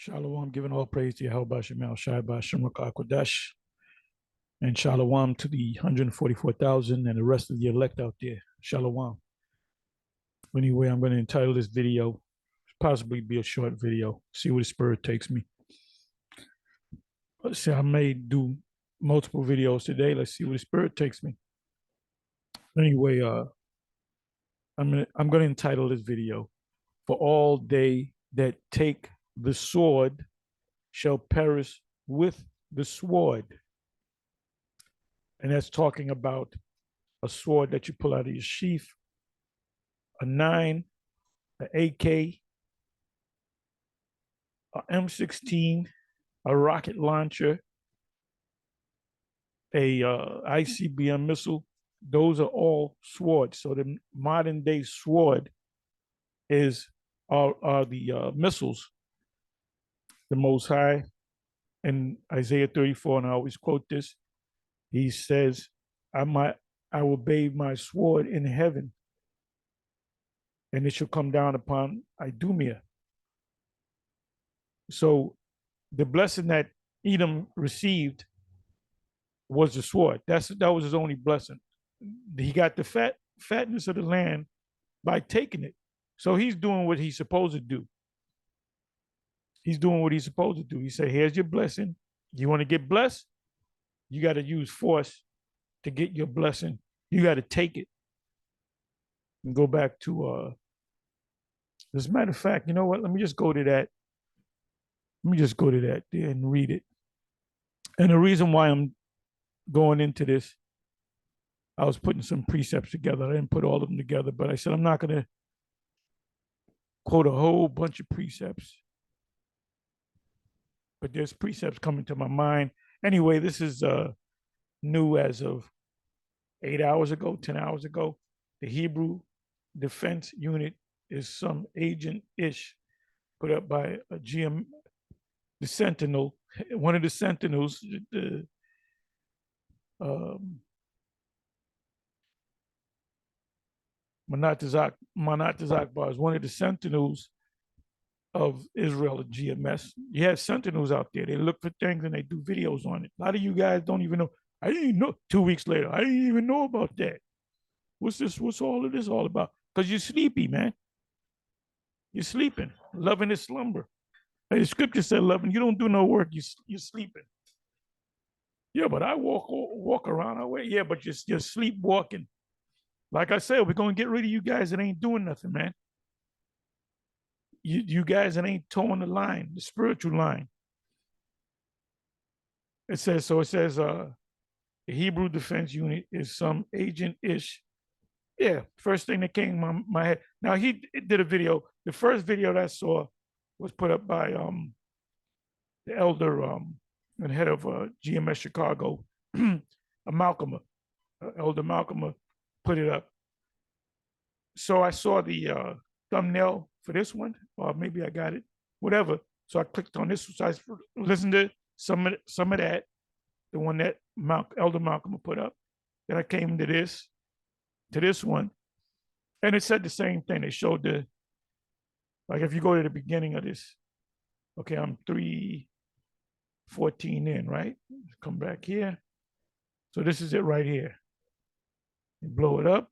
Shalom, giving all praise to Yahweh Shemal Shai B'Shem Kodash, and Shalom to the 144,000 and the rest of the elect out there. Shalom. Anyway, I'm going to entitle this video, possibly be a short video, see where the spirit takes me. Let's see, I may do multiple videos today. Let's see where the spirit takes me. Anyway, I'm going to entitle this video, "For all they that take the sword shall perish with the sword." And that's talking about a sword that you pull out of your sheath, a 9, an AK, a M16, a rocket launcher, a ICBM missile. Those are all swords. So the modern day sword are the missiles. The Most High in Isaiah 34, and I always quote this. He says, I will bathe my sword in heaven, and it shall come down upon Idumea. So the blessing that Edom received was the sword. That was his only blessing. He got the fatness of the land by taking it. So he's doing what he's supposed to do. He's doing what he's supposed to do. He said, here's your blessing. You want to get blessed? You got to use force to get your blessing. You got to take it. And go back to, as a matter of fact, you know what? Let me just go to that. Let me just go to that there and read it. And the reason why I'm going into this, I was putting some precepts together. I didn't put all of them together, but I said I'm not going to quote a whole bunch of precepts. But there's precepts coming to my mind. Anyway, this is new as of 8 hours ago, 10 hours ago. The Hebrew Defense Unit is some agent-ish put up by a GM, the Sentinel, one of the Sentinels, the Manat Bar is one of the Sentinels of Israel at GMS. You have Sentinels out there. They look for things and they do videos on it. A lot of you guys don't even know. I didn't even know 2 weeks later. I didn't even know about that. What's this? What's all of this all about? Because you're sleepy, man. You're sleeping. Loving is slumber. Hey, the scripture said, loving, you don't do no work. You're sleeping. Yeah, but I walk around our way. Yeah, but you're sleepwalking. Like I said, we're going to get rid of you guys that ain't doing nothing, man. You guys that ain't towing the line, the spiritual line. It says, the Hebrew Defense Unit is some agent-ish. Yeah, first thing that came to my head. Now, he did a video. The first video that I saw was put up by the elder and head of GMS Chicago, Malcolm, Elder Malcolm put it up. So I saw the thumbnail for this one, or maybe I got it, whatever. So I clicked on this. So I listened to some of that, the one that Elder Malcolm put up. Then I came to this one, and it said the same thing. They showed like if you go to the beginning of this, okay, I'm 3:14 in, right? Come back here. So this is it right here. You blow it up.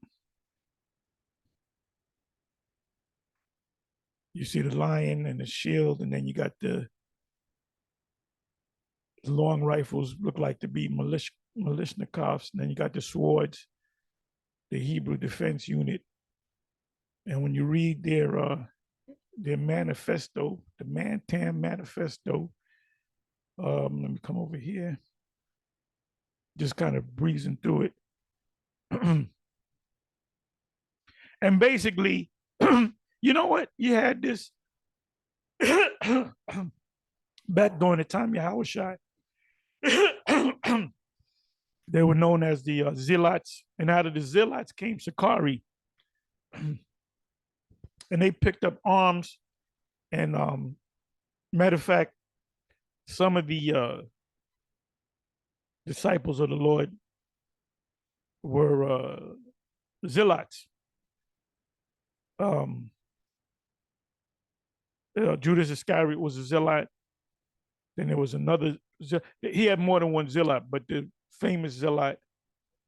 You see the lion and the shield, and then you got the long rifles, look like to be Milishnikovs, and then you got the swords, the Hebrew Defense Unit. And when you read their manifesto, the Mantam Manifesto, let me come over here, just kind of breezing through it. And basically, you know what? You had this back during the time Yahweh Shai. They were known as the Zealots, and out of the Zealots came Sakari. And they picked up arms. And matter of fact, some of the disciples of the Lord were Zealots. Judas Iscariot was a Zealot. Then there was another. He had more than one zealot, but the famous zealot.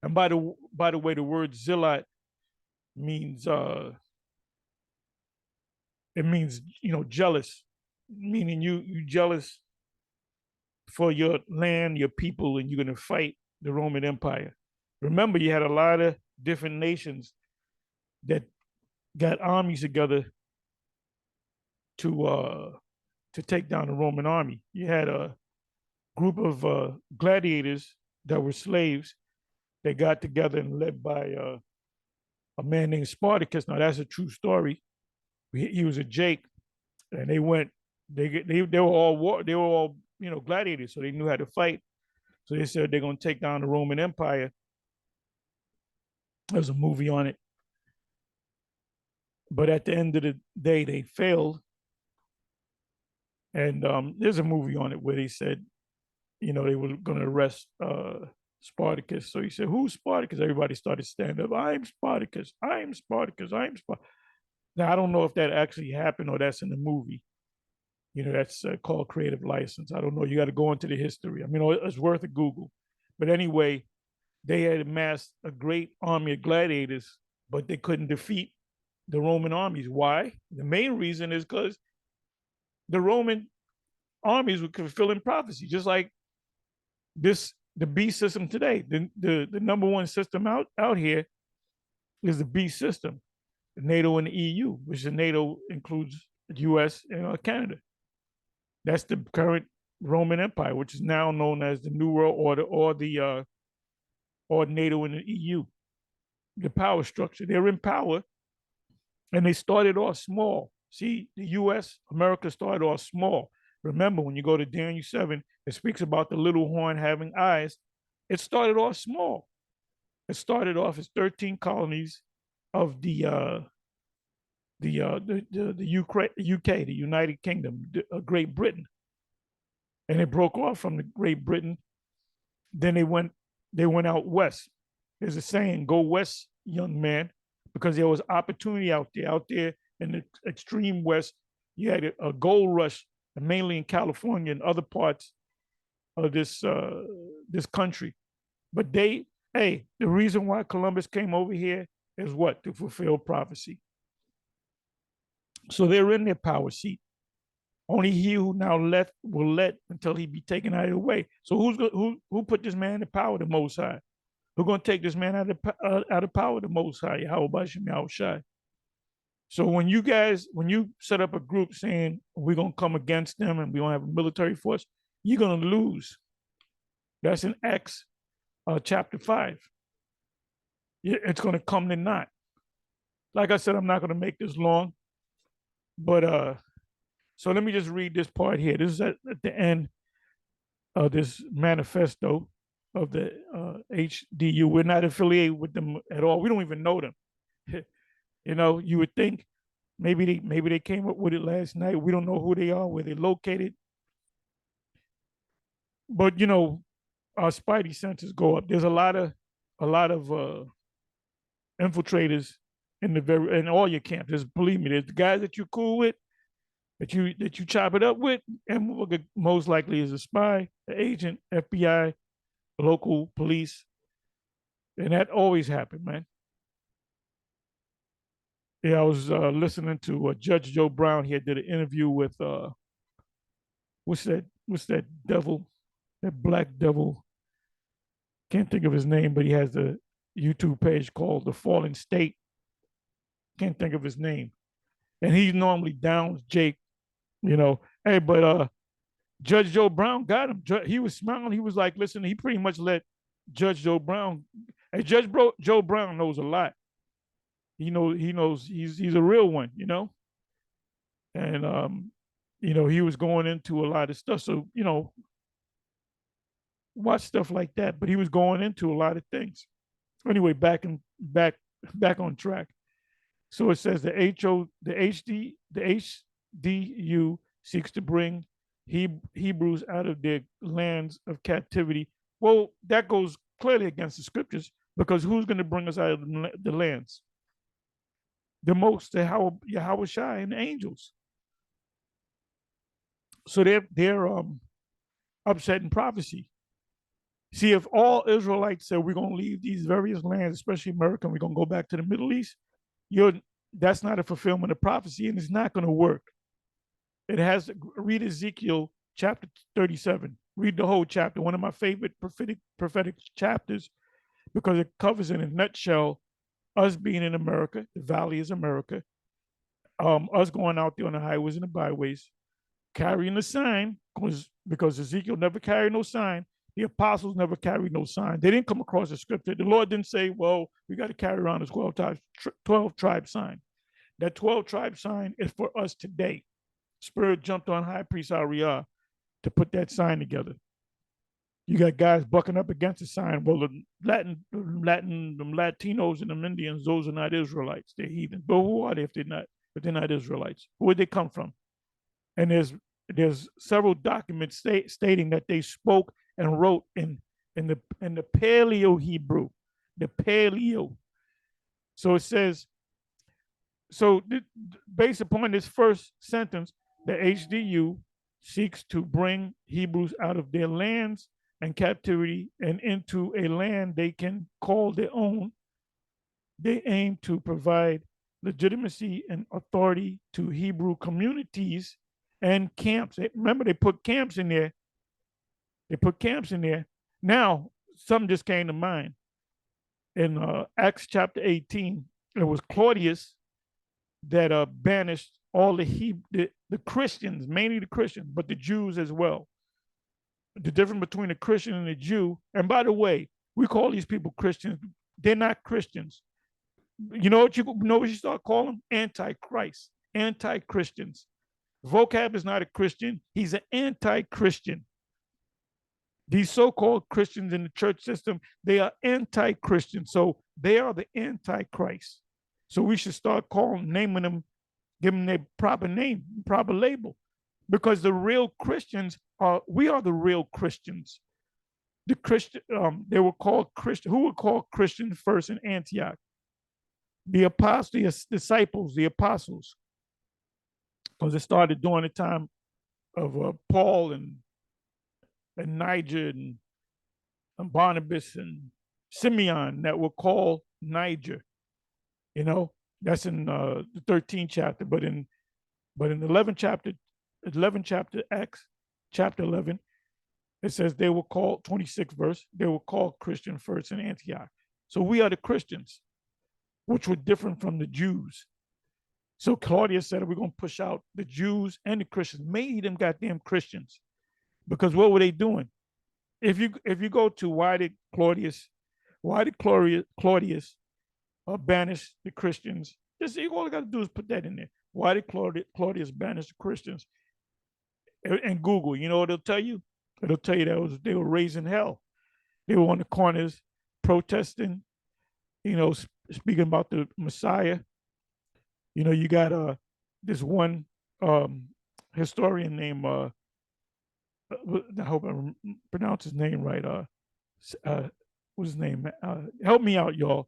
And by the way, the word zealot means it means jealous, meaning you jealous for your land, your people, and you're going to fight the Roman Empire. Remember, you had a lot of different nations that got armies together to take down the Roman army. You had a group of gladiators that were slaves that got together and led by a man named Spartacus. Now that's a true story. He was a Jake, and they went. They were all they were all gladiators, so they knew how to fight. So they said they're going to take down the Roman Empire. There's a movie on it, but at the end of the day, they failed. And there's a movie on it where they said, they were going to arrest Spartacus. So he said, "Who's Spartacus?" Everybody started standing up. "I'm Spartacus. I'm Spartacus. I'm Spartacus." Now I don't know if that actually happened or that's in the movie. That's called creative license. I don't know. You got to go into the history. I mean, it's worth a Google. But anyway, they had amassed a great army of gladiators, but they couldn't defeat the Roman armies. Why? The main reason is because the Roman armies were fulfilling prophecy, just like the beast system today. The number one system out here is the beast system, NATO and the EU, which the NATO includes the US and Canada. That's the current Roman Empire, which is now known as the New World Order or the or NATO and the EU. The power structure. They're in power, and they started off small. See, the US, America started off small. Remember, when you go to Daniel 7, it speaks about the little horn having eyes. It started off small. It started off as 13 colonies of the UK, the United Kingdom, Great Britain, and it broke off from the Great Britain. Then they went out west. There's a saying, "Go west, young man," because there was opportunity out there in the extreme west. You had a gold rush, mainly in California and other parts of this country. But the reason why Columbus came over here is what? To fulfill prophecy. So they're in their power seat. Only he who now left will let until he be taken out of the way. So who put this man in power? The Most High. Who's going to take this man out of power? The Most High. Yahweh Bashim Yahushai. So when you set up a group saying we're going to come against them and we don't have a military force, you're going to lose. That's in Acts chapter 5. It's going to come to naught. Like I said, I'm not going to make this long, but so let me just read this part here. This is at the end of this manifesto of the HDU. We're not affiliated with them at all. We don't even know them. You would think maybe they came up with it last night. We don't know who they are, where they're located. But our spidey senses go up. There's a lot of infiltrators in all your camps. Believe me, there's the guys that you're cool with, that you chop it up with, and most likely is a spy, an agent, FBI, local police, and that always happened, man. Yeah, I was listening to Judge Joe Brown. He did an interview with what's that devil, that black devil. Can't think of his name, but he has a YouTube page called The Fallen State. Can't think of his name, and he normally downs Jake. Hey, but Judge Joe Brown got him. He was smiling. He was like, listen, he pretty much let Judge Joe Brown. Hey, Joe Brown knows a lot. He knows he's a real one, and he was going into a lot of stuff. So watch stuff like that. But he was going into a lot of things. Anyway, back on track. So it says the HDU seeks to bring Hebrews out of their lands of captivity. Well, that goes clearly against the scriptures, because who's going to bring us out of the lands? The Yahweh Shai and the angels. So they're upsetting prophecy. See, if all Israelites said we're going to leave these various lands, especially America, and we're going to go back to the Middle East, that's not a fulfillment of prophecy, and it's not going to work. It has, read Ezekiel chapter 37. Read the whole chapter. One of my favorite prophetic chapters, because it covers in a nutshell us being in America. The valley is America. Us going out there on the highways and the byways, carrying the sign, because Ezekiel never carried no sign. The apostles never carried no sign. They didn't come across the scripture. The Lord didn't say, well, we got to carry around this 12 tribe sign. That 12 tribe sign is for us today. Spirit jumped on High Priest Ariah to put that sign together. You got guys bucking up against the sign. Well, the Latinos and the Indians, those are not Israelites. They're heathen. But who are they if they're not Israelites? Where they come from? And there's several documents stating that they spoke and wrote in the Paleo Hebrew, the Paleo. So it says, based upon this first sentence, the HDU seeks to bring Hebrews out of their lands and captivity and into a land they can call their own. They aim to provide legitimacy and authority to Hebrew communities and camps. Remember, they put camps in there. Now, something just came to mind. In Acts chapter 18, it was Claudius that banished all the Christians, mainly the Christians, but the Jews as well. The difference between a Christian and a Jew, and by the way, we call these people Christians. They're not Christians. You know what you start calling them? Antichrist, anti-Christians. Vocab is not a Christian. He's an anti-Christian. These so-called Christians in the church system, they are anti-Christian. So they are the Antichrist. So we should start naming them, giving them their proper name, proper label. Because the real Christians we are the real Christians. The Christian, they were called Christian. Who were called Christians first in Antioch? The apostles, the disciples, the apostles. Because it started during the time of Paul and Niger and Barnabas and Simeon that were called Niger. You know, that's in the 13th chapter. But in the 11th chapter, Acts chapter 11, it says they were called, 26th verse, they were called Christian first in Antioch. So we are the Christians, which were different from the Jews. So Claudius said, we're going to push out the Jews and the Christians, mainly them goddamn Christians. Because what were they doing? If you go to why did Claudius banish the Christians? Just all you got to do is put that in there. Why did Claudius banish the Christians? And Google, you know what it'll tell you? It'll tell you that they were raising hell. They were on the corners protesting, you know, speaking about the Messiah. You know, you got this one historian named I hope I pronounce his name right. What's his name? Help me out, y'all.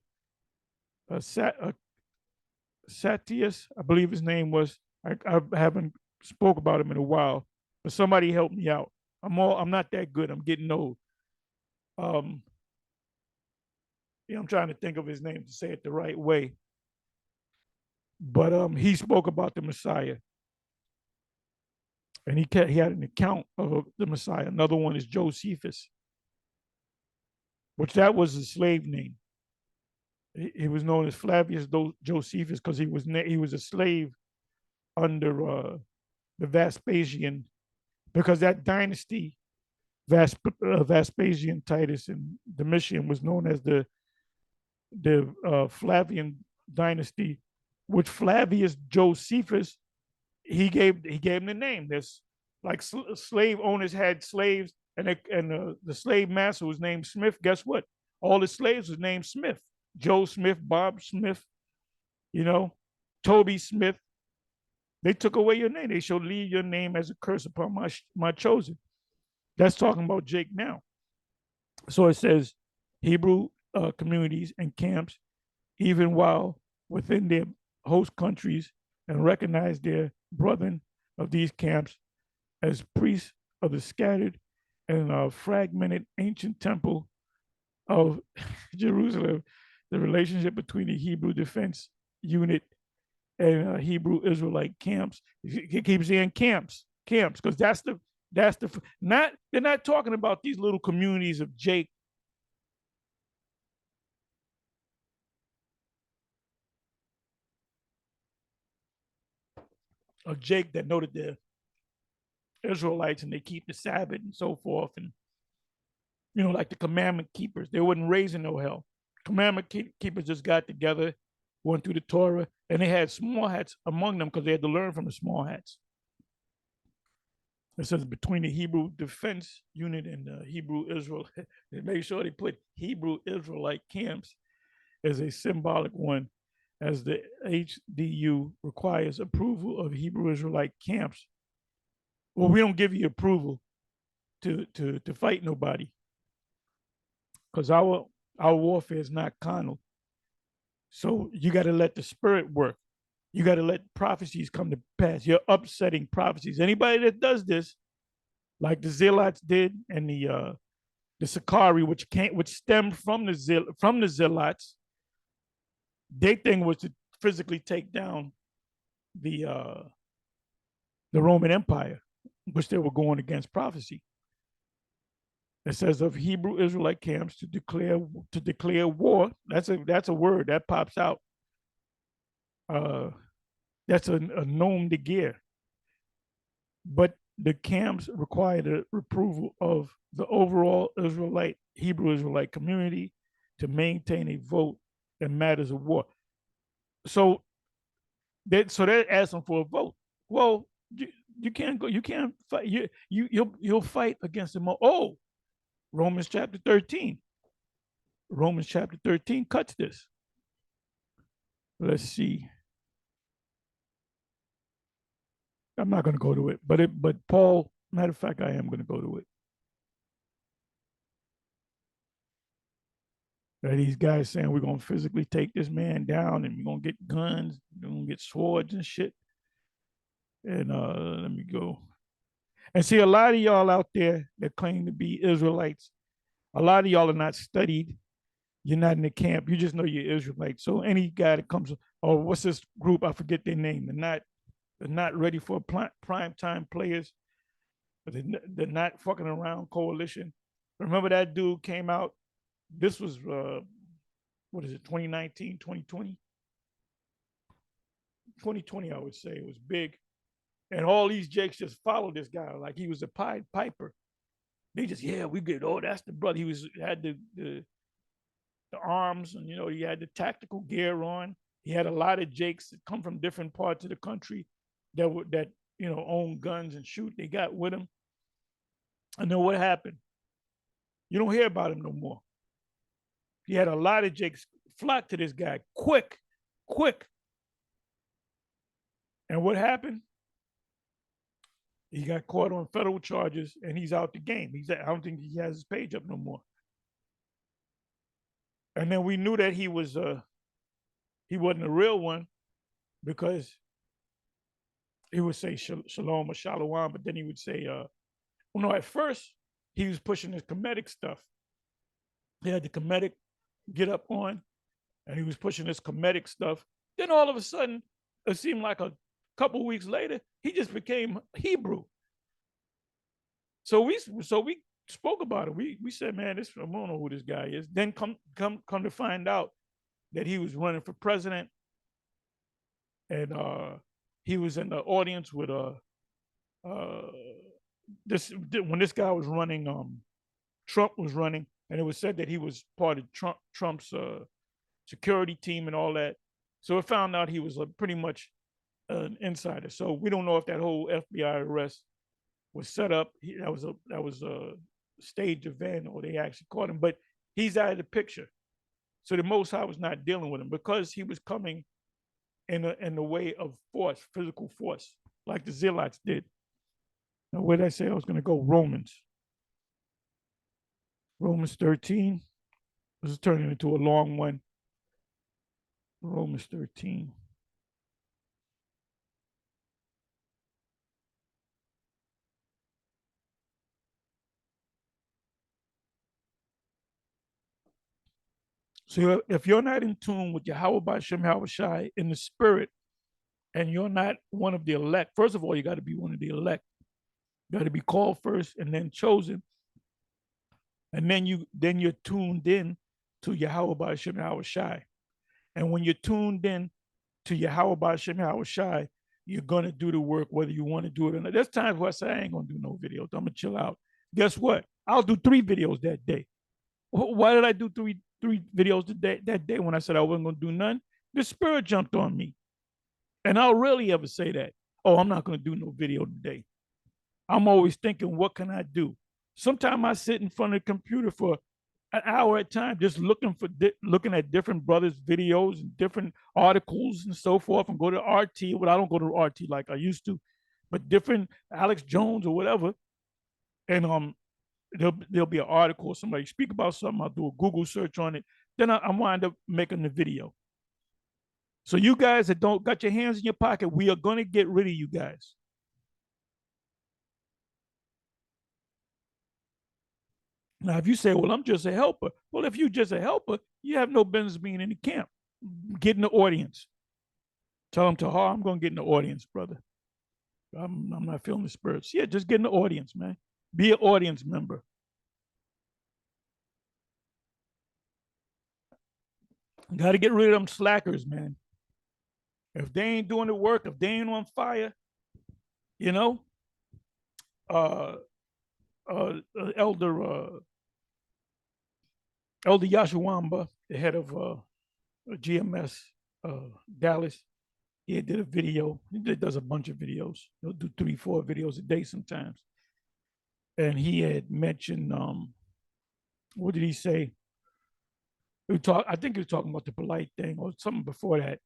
Satius, I believe his name was. I haven't spoke about him in a while, but somebody help me out. I'm not that good. I'm getting old. I'm trying to think of his name to say it the right way. But he spoke about the Messiah, and he had an account of the Messiah. Another one is Josephus, which that was his slave name. He was known as Flavius Josephus because he was a slave under the Vespasian, because that dynasty, Vespasian, Titus, and Domitian was known as the Flavian dynasty, which Flavius Josephus, he gave him the name. There's like slave owners had slaves, and the slave master was named Smith. Guess what? All the slaves was named Smith. Joe Smith, Bob Smith, you know, Toby Smith. They took away your name. They shall leave your name as a curse upon my chosen. That's talking about Jake now. So it says Hebrew communities and camps, even while within their host countries, and recognize their brethren of these camps as priests of the scattered and a fragmented ancient temple of Jerusalem, the relationship between the Hebrew defense unit and Hebrew Israelite camps. He keeps saying camps, because that's the not they're not talking about these little communities of Jake. Of Jake that know that they're Israelites and they keep the Sabbath and so forth, and like the commandment keepers, they wasn't raising no hell. Commandment keepers just got together, went through the Torah, and they had small hats among them because they had to learn from the small hats. It says between the Hebrew Defense Unit and the Hebrew Israel, they made sure they put Hebrew Israelite camps as a symbolic one, as the HDU requires approval of Hebrew Israelite camps. Well, we don't give you approval to fight nobody, because our warfare is not carnal. So you got to let the spirit work. You got to let prophecies come to pass. You're upsetting prophecies. Anybody that does this, like the Zealots did, and the Sakari, which stemmed from the Zealots, their thing was to physically take down the Roman Empire, which they were going against prophecy. It says of Hebrew Israelite camps to declare war. That's a word that pops out. That's a nom de guerre. But the camps require the approval of the overall Hebrew Israelite community to maintain a vote in matters of war. So they're asking for a vote. Well, you can't go. You can't fight. You'll fight against them. Oh, Romans chapter 13. Romans chapter 13 cuts this. Let's see. I'm not going to go to it, but Paul. Matter of fact, I am going to go to it. These guys saying we're going to physically take this man down and we're going to get guns, we're going to get swords and shit. And let me go. And see, a lot of y'all out there that claim to be Israelites, a lot of y'all are not studied. You're not in the camp. You just know you're Israelite. So any guy that comes, oh, what's this group? I forget their name. They're not ready for prime time players. They're not fucking around coalition. Remember that dude came out. This was what is it, 2019, 2020? 2020, I would say. It was big. And all these jakes just followed this guy like he was a Pied Piper. They just, yeah, we good. Oh, that's the brother. He had the arms, and he had the tactical gear on. He had a lot of jakes that come from different parts of the country that own guns and shoot. They got with him. And then what happened? You don't hear about him no more. He had a lot of jakes flock to this guy quick. And what happened? He got caught on federal charges and he's out the game. I don't think he has his page up no more. And then we knew that he wasn't a real one, because he would say shalom or shalom, but then he would say, well, no, at first he was pushing his Kemetic stuff. He had the Kemetic get up on, and he was pushing his Kemetic stuff. Then all of a sudden, it seemed like a couple of weeks later, he just became Hebrew. So we spoke about it. We said, man, I don't know who this guy is. Then come to find out that he was running for president, and he was in the audience with when this guy was running, Trump was running, and it was said that he was part of Trump's security team and all that. So it found out he was pretty much an insider. So we don't know if that whole FBI arrest was set up. That was a stage event, or they actually caught him. But he's out of the picture. So the Most High was not dealing with him because he was coming in the way of force, physical force, like the Zealots did. Now, where did I say I was going to go? Romans 13. This is turning into a long one. Romans 13. So if you're not in tune with Yahweh Bashem Shai in the spirit, and you're not one of the elect, first of all, you got to be one of the elect. You got to be called first and then chosen. And then you're tuned in to Yahweh Bashem Shai. And when you're tuned in to Yahweh Bashem Shai, you're gonna do the work whether you want to do it or not. There's times where I say I ain't gonna do no videos. I'm gonna chill out. Guess what? I'll do 3 videos that day. Why did I do three videos that day when I said I wasn't gonna do none? The spirit jumped on me. And I'll rarely ever say that. Oh, I'm not gonna do no video today. I'm always thinking, what can I do? Sometimes I sit in front of the computer for an hour at a time, just looking at different brothers' videos and different articles and so forth, and go to RT. Well, I don't go to RT like I used to, but different Alex Jones or whatever. And there'll be an article, somebody speak about something. I'll do a Google search on it. Then I wind up making the video. So you guys that don't got your hands in your pocket, we are going to get rid of you guys. Now, if you say, well, I'm just a helper. Well, if you're just a helper, you have no business being in the camp. Get in the audience. Tell them Tahar, I'm going to get in the audience, brother. I'm not feeling the spirits. Yeah, just get in the audience, man. Be an audience member. Got to get rid of them slackers, man. If they ain't doing the work, if they ain't on fire, you know, Elder Yashawamba, the head of GMS Dallas, he did a video. He does a bunch of videos. He'll do 3-4 videos a day sometimes. And he had mentioned, what did he say? I think he was talking about the polite thing or something before that.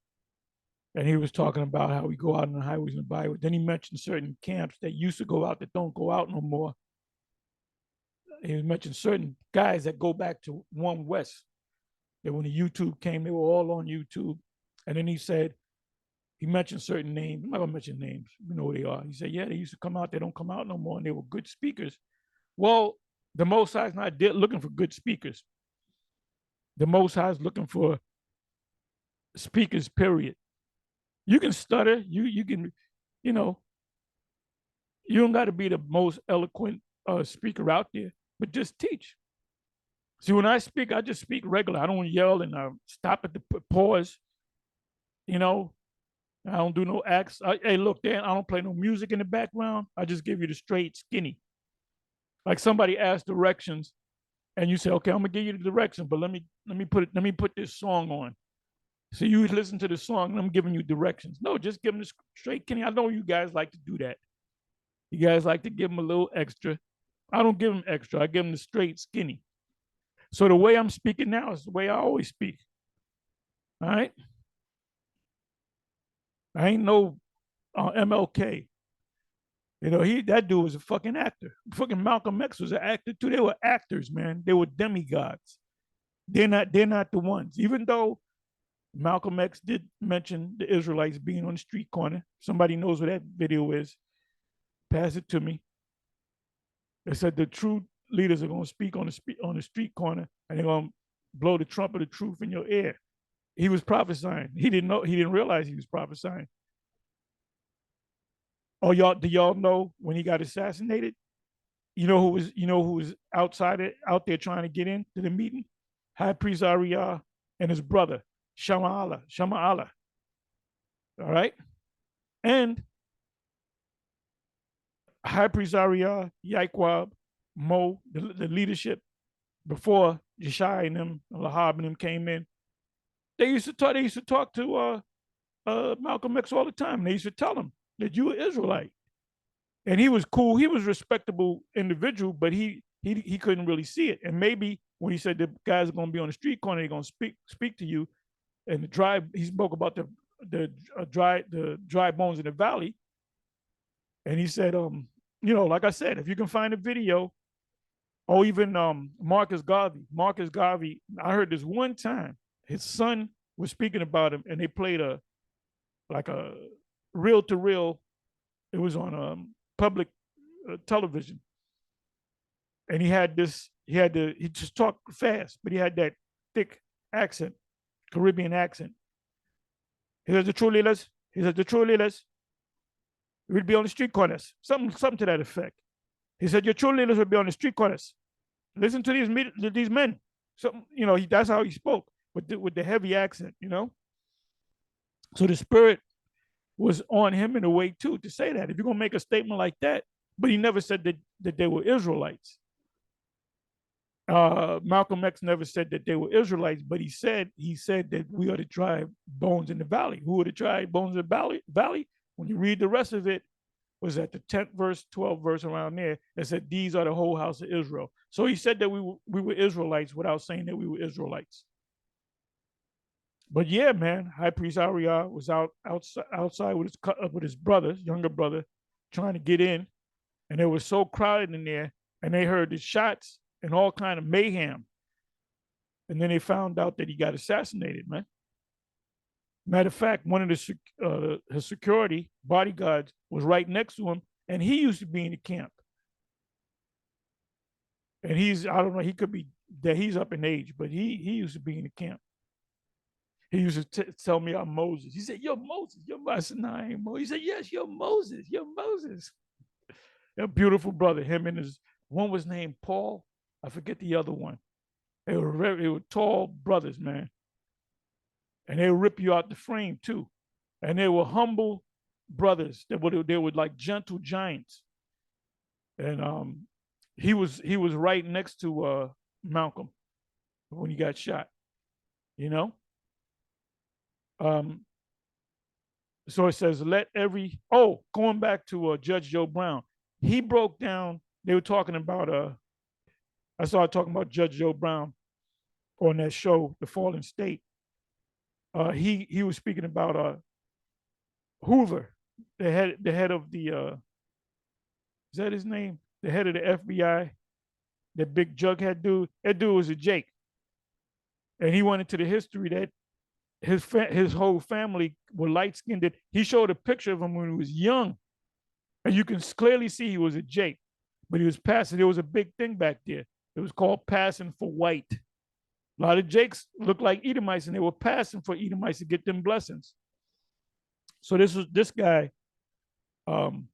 And he was talking about how we go out on the highways and byways. Then he mentioned certain camps that used to go out that don't go out no more. He mentioned certain guys that go back to One West. That when the YouTube came, they were all on YouTube. And then he mentioned certain names. I'm not gonna mention names. You know who they are. He said, yeah, they used to come out. They don't come out no more. And they were good speakers. Well, the Most High is not looking for good speakers. The Most High is looking for speakers, period. You can stutter. You can, you know, you don't got to be the most eloquent speaker out there, but just teach. See, when I speak, I just speak regular. I don't yell and stop at the pause. You know, I don't do no acts. Hey, look, Dan, I don't play no music in the background. I just give you the straight skinny. Like somebody asks directions, and you say, "Okay, I'm gonna give you the direction, but let me put this song on." So you listen to the song, and I'm giving you directions. No, just give them the straight skinny. I know you guys like to do that. You guys like to give them a little extra. I don't give them extra. I give them the straight skinny. So the way I'm speaking now is the way I always speak. All right. I ain't no MLK. You know, that dude was a fucking actor. Fucking Malcolm X was an actor too. They were actors, man. They were demigods. They're not the ones. Even though Malcolm X did mention the Israelites being on the street corner. Somebody knows what that video is. Pass it to me. They said the true leaders are going to speak on the street corner, and they're going to blow the trumpet of truth in your ear. He was prophesying. He didn't realize he was prophesying. Oh, do y'all know when he got assassinated? You know who was out there trying to get into the meeting? High Priest Ariyah and his brother, Shama Allah. All right? And High Priest Ariyah, Yaikwab, Mo, the leadership before Jeshai and them, Lahab and them came in, they used to talk to Malcolm X all the time. They used to tell him that you were Israelite. And he was cool. He was a respectable individual, but he couldn't really see it. And maybe when he said the guys are going to be on the street corner, they're going to speak to you, and he spoke about the dry bones in the valley. And he said, like I said, if you can find a video, or even Marcus Garvey, I heard this one time, his son was speaking about him, and they played a reel to reel. It was on public television, and he just talked fast, but he had that thick accent, Caribbean accent. He said, the true leaders, he said, the true leaders will be on the street corners. Something to that effect. He said, your true leaders will be on the street corners. Listen to these men. So, that's how he spoke with the heavy accent, So the spirit was on him in a way too to say that. If you're gonna make a statement like that, but he never said that they were Israelites. Malcolm X never said that they were Israelites, but he said that we are the tribe bones in the valley. Who are the tribe bones in the valley? When you read the rest of it, was at the 10th verse, 12th verse around there, that said these are the whole house of Israel. So he said that we were Israelites without saying that we were Israelites. But yeah, man, High Priest Ariel was outside with his brother, younger brother, trying to get in, and it was so crowded in there, and they heard the shots and all kind of mayhem, and then they found out that he got assassinated, man. Matter of fact, one of his security bodyguards was right next to him, and he used to be in the camp. And I don't know, he could be that he's up in age, but he used to be in the camp. He used to tell me I'm Moses. He said, "You're Moses." I said, "No, I ain't Moses." He said, "Yes, you're Moses. You're Moses." A beautiful brother. Him and one was named Paul. I forget the other one. They were tall brothers, man. And they would rip you out the frame too. And they were humble brothers. They were like gentle giants. And he was right next to Malcolm when he got shot. So it says, going back to Judge Joe Brown, he broke down. They were talking about I started talking about Judge Joe Brown on that show, The Fallen State. He was speaking about Hoover, the head of the is that his name? The head of the FBI, that big jughead dude. That dude was a Jake, and he went into the history that his whole family were light skinned. He showed a picture of him when he was young, and you can clearly see he was a Jake, but he was passing. There was a big thing back there. It was called passing for white. A lot of Jakes looked like Edomites, and they were passing for Edomites to get them blessings. So this guy, Hoover,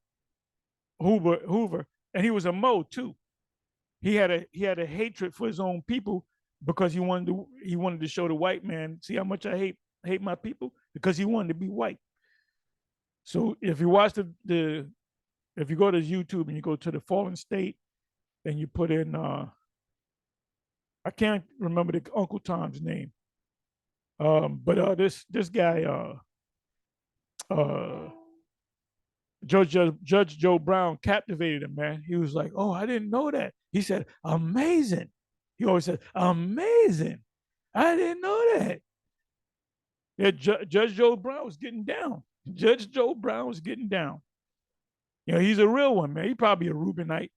and he was a Mo too. He had a hatred for his own people because he wanted to show the white man, see how much I hate my people, because he wanted to be white. So if you watch if you go to YouTube and you go to The Fallen State and you put in I can't remember the Uncle Tom's name, but this guy Judge Joe Brown captivated him, man. He was like, "Oh, I didn't know that." He said, "Amazing." He always said, "Amazing." I didn't know that. Yeah, Judge Joe Brown was getting down. Judge Joe Brown was getting down. He's a real one, man. He probably a Reubenite.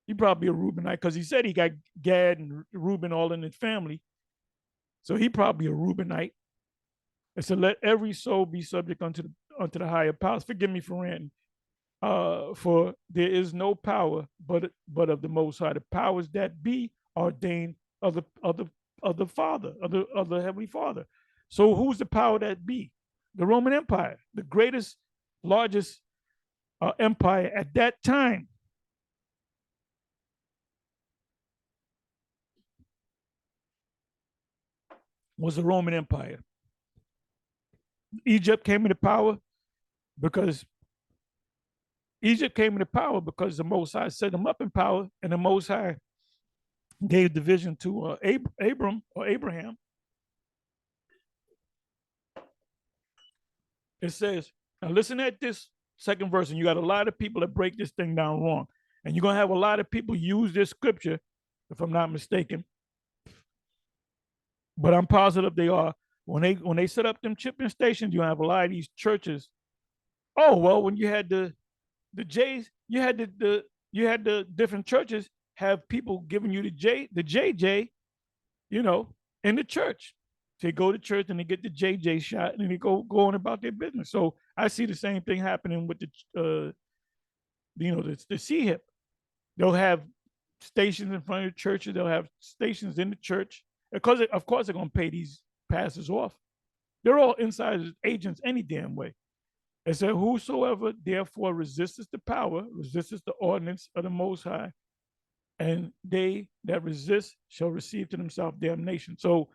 Because he said he got Gad and Reuben all in his family. So he probably a Reubenite. And so let every soul be subject unto the higher powers. Forgive me for ranting. For there is no power but of the Most High. The powers that be ordained of the Father, of the Heavenly Father. So who's the power that be? The Roman Empire, the greatest, largest empire at that time. Was the Roman Empire. Egypt came into power because the Most High set them up in power, and the Most High gave the vision to Abraham. It says, now listen at this second verse, and you got a lot of people that break this thing down wrong. And you're going to have a lot of people use this scripture, if I'm not mistaken. But I'm positive they are. When they set up them chipping stations, you have a lot of these churches. Oh, well, when you had the J's, you had the different churches have people giving you the JJ, in the church. They go to church and they get the JJ shot, and then they go on about their business. So I see the same thing happening with the CHIP. They'll have stations in front of the churches. They'll have stations in the church, Because of course they're gonna pay these pastors off. They're all insiders, agents, any damn way. It said, whosoever therefore resisteth the power, resisteth the ordinance of the Most High, and they that resist shall receive to themselves damnation. So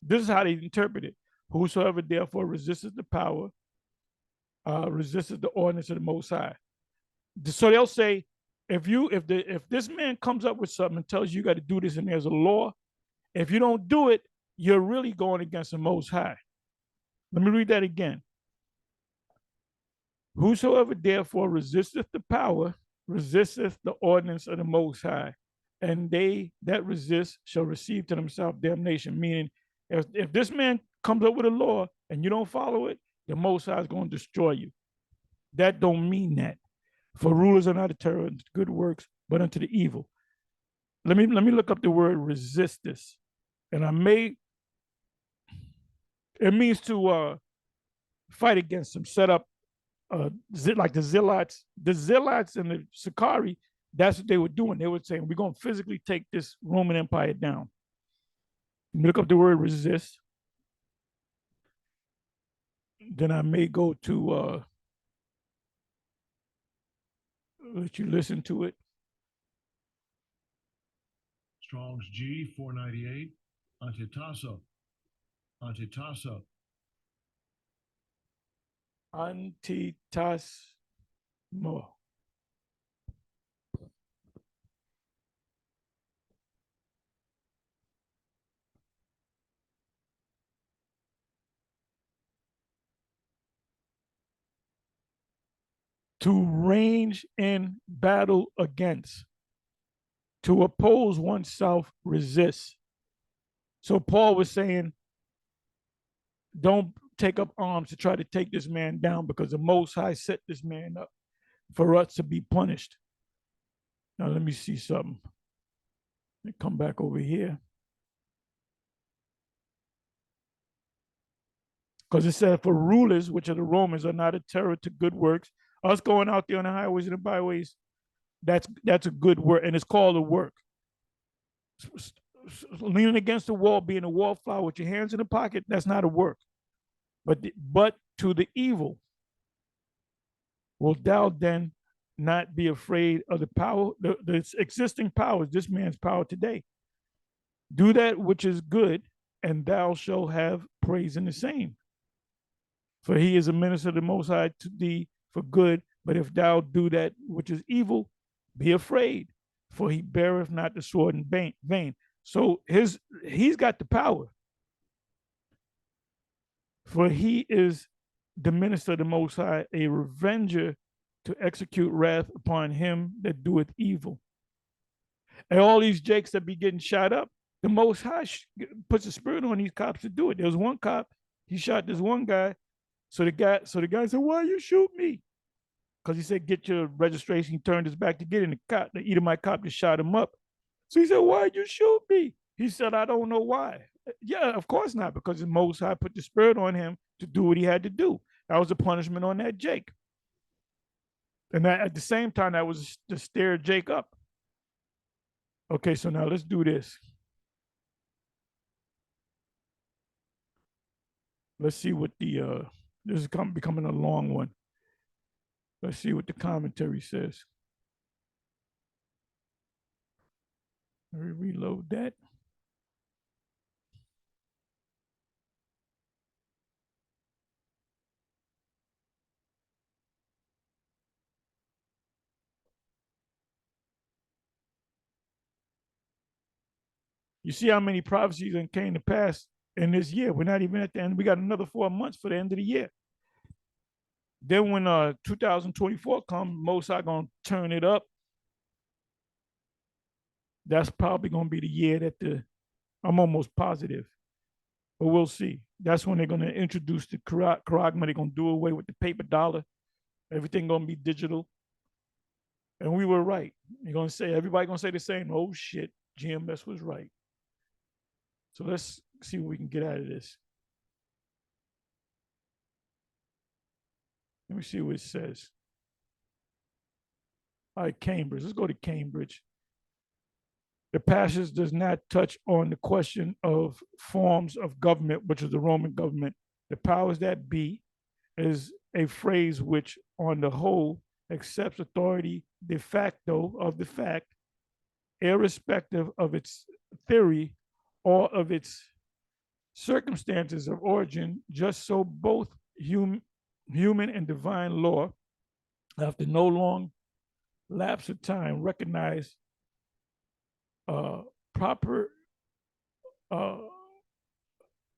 this is how they interpret it. Whosoever therefore resisteth the power, resisteth the ordinance of the Most High. So they'll say, if this man comes up with something and tells you you got to do this and there's a law, if you don't do it, you're really going against the Most High. Let me read that again. Whosoever therefore resisteth the power, resisteth the ordinance of the Most High, and they that resist shall receive to themselves damnation. Meaning, if this man comes up with a law and you don't follow it, the Most High is going to destroy you. That don't mean that. For rulers are not a terror unto good works, but unto the evil. Let me look up the word resist this. And it means to fight against them, set up like the Zealots and the Sicarii, that's what they were doing. They were saying, we're going to physically take this Roman Empire down. Look up the word resist. Then I may go to let you listen to it. Strong's G 498, antitasso. Antitasso. Antitasmo. To range in battle against, to oppose oneself, resist. So Paul was saying, don't take up arms to try to take this man down, because the Most High set this man up for us to be punished. Now let me see something. Let me come back over here. Because it said, for rulers, which are the Romans, are not a terror to good works. Us going out there on the highways and the byways, that's a good work, and it's called a work. Leaning against the wall, being a wallflower with your hands in the pocket, that's not a work. But to the evil, will thou then not be afraid of the power, the existing powers, this man's power today? Do that which is good, and thou shalt have praise in the same. For he is a minister of the Most High to thee for good. But if thou do that which is evil, be afraid, for he beareth not the sword in vain. So he's got the power. For he is the minister of the Most High, a revenger to execute wrath upon him that doeth evil. And all these jakes that be getting shot up, the Most High puts a spirit on these cops to do it. There was one cop, he shot this one guy. So the guy said, "Why you shoot me?" Because he said, "Get your registration." He turned his back to get in. The Edomite cop just shot him up. So he said, "Why'd you shoot me?" He said, "I don't know why." Yeah, of course not, because the Most High put the spirit on him to do what he had to do. That was a punishment on that Jake. And that, at the same time, that was to stir Jake up. Okay, so now let's do this. Let's see what this is becoming a long one. Let's see what the commentary says. Let me reload that. You see how many prophecies that came to pass in this year. We're not even at the end. We got another 4 months for the end of the year. Then when 2024 comes, Most High gonna turn it up. That's probably gonna be the year that I'm almost positive, but we'll see. That's when they're gonna introduce the charagma. They're gonna do away with the paper dollar. Everything gonna be digital. And we were right. You're gonna say, everybody gonna say the same. Oh shit, GMS was right. So let's see what we can get out of this. Let me see what it says. All right, Cambridge. Let's go to Cambridge. The passage does not touch on the question of forms of government, which is the Roman government. The powers that be is a phrase which, on the whole, accepts authority de facto of the fact, irrespective of its theory or of its circumstances of origin, just so both human and divine law, after no long lapse of time, recognize proper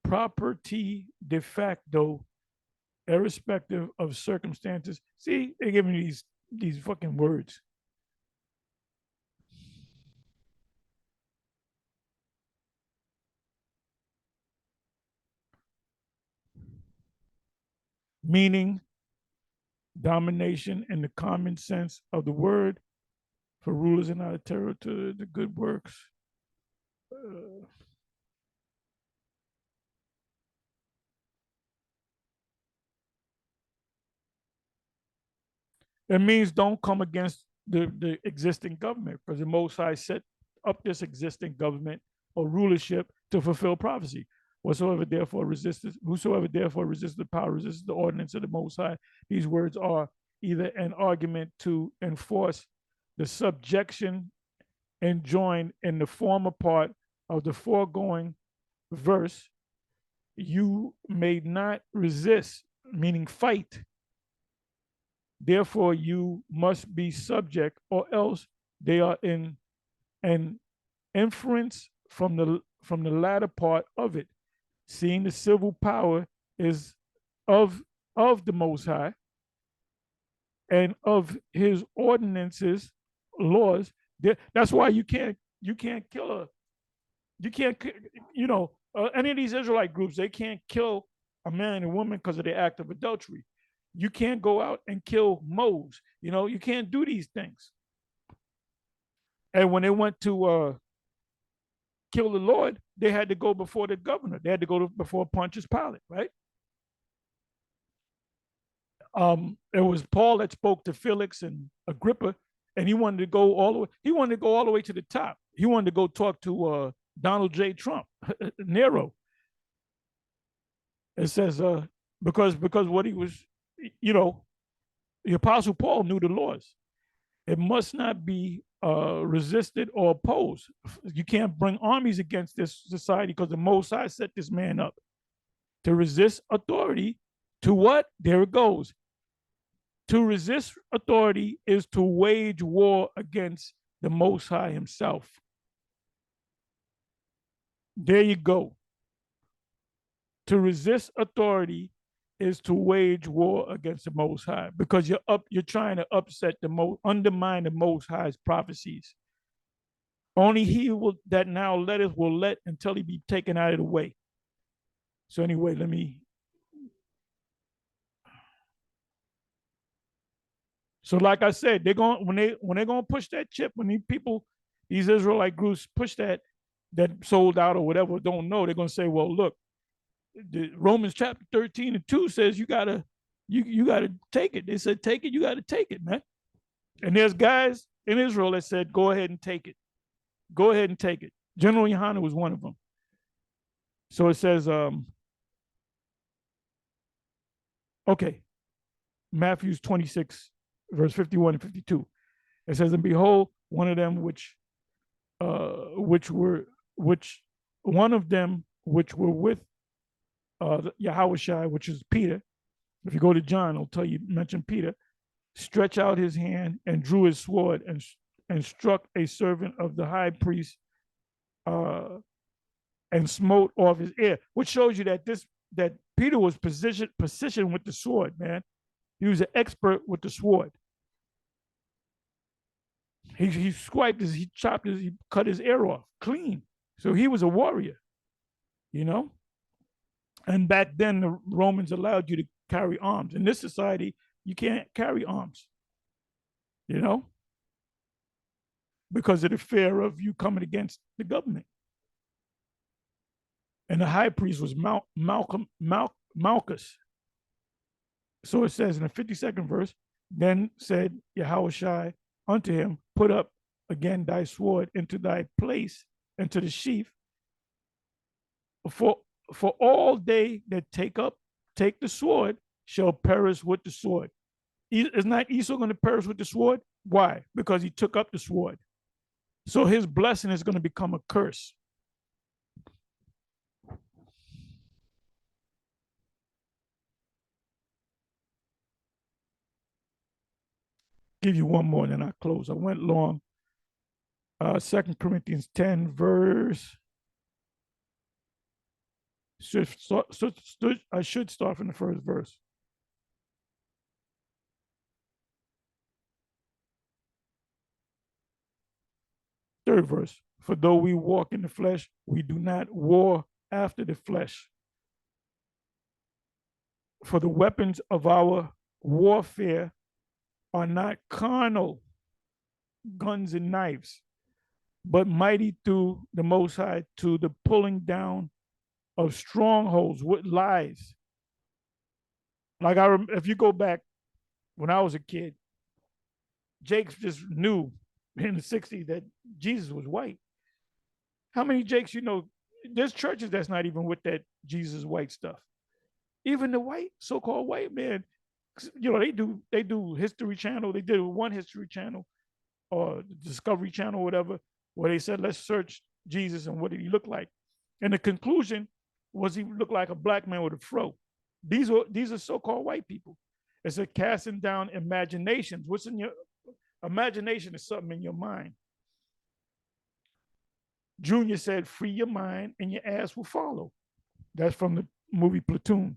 property de facto, irrespective of circumstances. See, they give me these fucking words. Meaning, domination in the common sense of the word for rulers in our territory, the good works. It means don't come against the existing government, because the Most High set up this existing government or rulership to fulfill prophecy. Whosoever therefore resists the power, resists the ordinance of the Most High. These words are either an argument to enforce the subjection enjoined in the former part of the foregoing verse. You may not resist, meaning fight. Therefore, you must be subject, or else they are in an inference from the latter part of it, seeing the civil power is of the Most High and of His ordinances, laws. That's why you can't kill a you can't any of these Israelite groups, they can't kill a man and woman because of the act of adultery. You can't go out and kill Moses. You can't do these things. And when they went to kill the Lord, they had to go before the governor. They had to go before Pontius Pilate, right? It was Paul that spoke to Felix and Agrippa, and he wanted to go all the way. He wanted to go all the way to the top. He wanted to go talk to Donald J. Trump, Nero. It says because what he was, the Apostle Paul knew the laws. It must not be resisted or opposed. You can't bring armies against this society, because the Most High set this man up to resist authority. To what? There it goes. To resist authority is to wage war against the Most High Himself. There you go. To resist authority is to wage war against the Most High, because you're trying to undermine the Most High's prophecies. Only He that now letteth will let until He be taken out of the way. So anyway, let me. So like I said, when they're gonna push that chip, when these Israelite groups push that sold out or whatever, don't know, they're gonna say, well, look, the Romans chapter 13:2 says you gotta take it. They said, take it, you gotta take it, man. And there's guys in Israel that said, go ahead and take it. Go ahead and take it. General Yohanan was one of them. So it says, okay, Matthew 26, verse 51 and 52. It says, and behold, one of them which were with Yahushua, which is Peter. If you go to John, it'll tell you, mention Peter, stretch out his hand and drew his sword and struck a servant of the high priest and smote off his ear, which shows you that Peter was positioned with the sword, man. He was an expert with the sword. He swiped he cut his ear off clean. So he was a warrior, And back then, the Romans allowed you to carry arms. In this society, you can't carry arms, because of the fear of you coming against the government. And the high priest was Malchus. So it says in the 52nd verse, then said Yahushua unto him, put up again thy sword into thy place, into the sheath. For for all they that take the sword shall perish with the sword. Is not Esau going to perish with the sword? Why? Because he took up the sword. So his blessing is going to become a curse. Give you one more, and then I close. I went long. 2 Corinthians 10, verse. I should start from the first verse. Third verse. For though we walk in the flesh, we do not war after the flesh. For the weapons of our warfare are not carnal, guns and knives, but mighty through the Most High to the pulling down of strongholds with lies. Like if you go back when I was a kid, Jakes just knew in the 60s that Jesus was white. How many Jakes you know? There's churches that's not even with that Jesus white stuff. Even the white, so-called white man, you know, they do History Channel. They did one History Channel or Discovery Channel, whatever, where they said, let's search Jesus and what did he look like? And the conclusion was he looked like a black man with a fro. These are so-called white people. It's a casting down imaginations. What's in your imagination is something in your mind. Junior said, free your mind and your ass will follow. That's from the movie Platoon.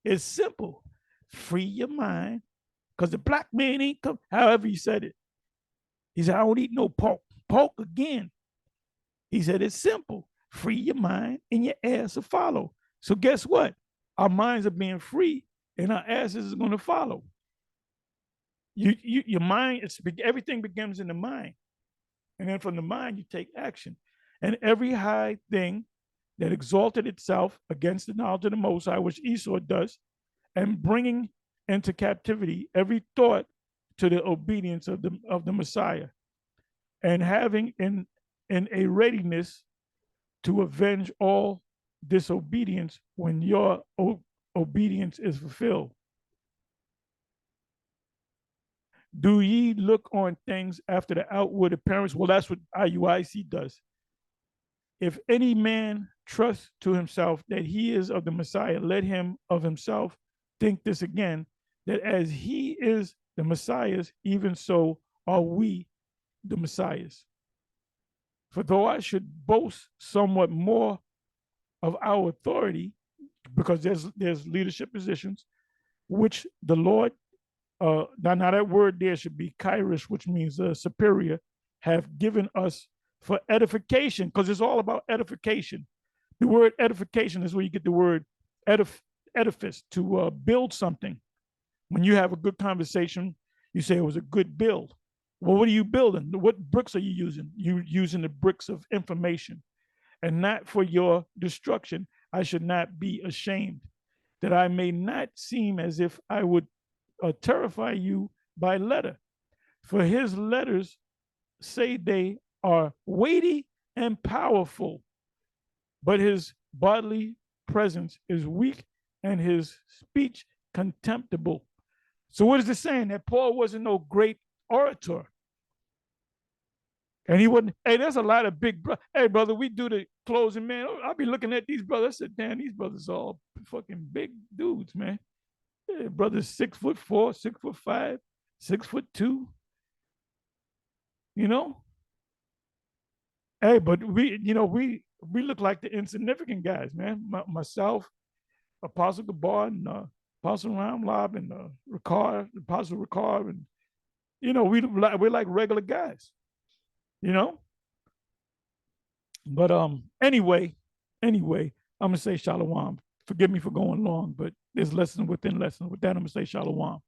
It's simple. Free your mind, because the black man ain't come. However he said it. He said, I don't eat no pork. Pork again. He said, it's simple. Free your mind and your ass will follow. So guess what? Our minds are being free and our asses are going to follow. Your mind, everything begins in the mind. And then from the mind, you take action. And every high thing that exalted itself against the knowledge of the Most High, which Esau does, and bringing into captivity every thought to the obedience of the Messiah, and having in a readiness to avenge all disobedience when your obedience is fulfilled. Do ye look on things after the outward appearance? Well, that's what IUIC does. If any man trusts to himself that he is of the Messiah, let him of himself think this again, that as he is the Messiah's, even so are we the Messiah's. For though I should boast somewhat more of our authority, because there's leadership positions, which the Lord, now that word there should be kairos, which means superior, have given us for edification, because it's all about edification. The word edification is where you get the word edifice, to build something. When you have a good conversation, you say it was a good build. Well, what are you building? What bricks are you using? You're using the bricks of information, and not for your destruction. I should not be ashamed, that I may not seem as if I would terrify you by letter. For his letters say they are weighty and powerful, but his bodily presence is weak and his speech contemptible. So what is it saying? That Paul wasn't no great orator. And he wouldn't, hey, there's a lot of big, hey, brother, we do the closing, man. I'll be looking at these brothers. I said, damn, these brothers are all fucking big dudes, man. Yeah, brothers 6'4", 6'5", 6'2". You know? Hey, but we look like the insignificant guys, man. Myself, Apostle Gabar, and Apostle Ramlob, and Apostle Ricard, and we're like regular guys, you know. But anyway, I'm gonna say shalom. Forgive me for going long, but there's lesson within lesson. With that, I'm gonna say shalom.